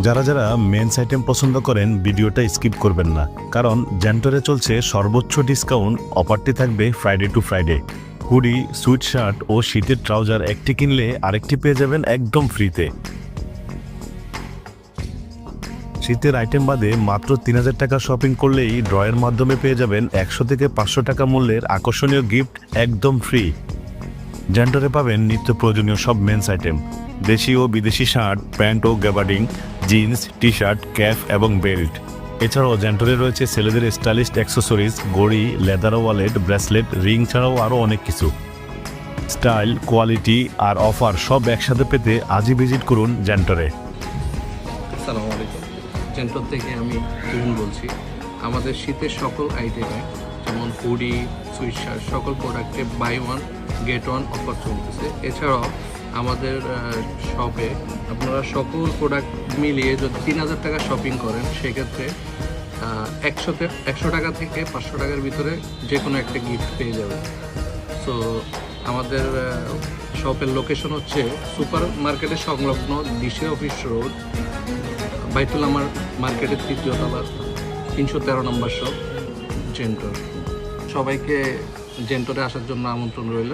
যারা যারা men's item পছন্দ করেন ভিডিওটা স্কিপ করবেন না, কারণ জেন্টরে চলছে সর্বোচ্চ ডিসকাউন্ট। অফারটি থাকবে Friday to Friday. Hoodie, sweatshirt ও শীতের ট্রাউজার একটি কিনলে আরেকটি পেয়ে যাবেন একদম ফ্রিতে। শীতের আইটেম বাদে মাত্র 3000 টাকা শপিং করলেই ড্রয়ের মাধ্যমে পেয়ে যাবেন 100 থেকে 500 টাকা মূল্যের আকর্ষণীয় গিফট একদম ফ্রি। জেন্টরে পাবেন নিত্য প্রয়োজনীয় সব মেন্স আইটেম, দেশি ও বিদেশি শার্ট, প্যান্ট ও gabardine, jeans, T shirt, cap এবং বেল্ট। এছাড়াও জেন্টরে রয়েছে ছেলেদের স্টাইলিশ অ্যাক্সেসরিজ, ঘড়ি, লেদার ওয়ালেট, ব্রেসলেট, রিং ছাড়াও আরও অনেক কিছু। স্টাইল, কোয়ালিটি আর অফার সব একসাথে পেতে আজই ভিজিট করুন জেন্টরে। আসসালামু আলাইকুম। জেন্টর থেকে আমি তুহিন বলছি। আমাদের শীতের সকল আইটেমে যেমন হুডি, সুইট শার্ট সকল প্রোডাক্টে buy one get one offer চলতেছে। এছাড়াও আমাদের শপে আপনারা সকল প্রোডাক্ট মিলিয়ে যদি 3000 টাকা শপিং করেন সেক্ষেত্রে 100 টাকা থেকে 500 টাকার ভিতরে যে কোনো একটা গিফট পেয়ে যাবেন। সো আমাদের শপের লোকেশন হচ্ছে সুপার মার্কেটের সংলগ্ন ডিসি অফিস রোড, বাইতুল আমার মার্কেটের 3য় তলা, 313 নম্বর শপ, জেন্টর। সবাইকে জেন্টরে আসার জন্য আমন্ত্রণ রইল।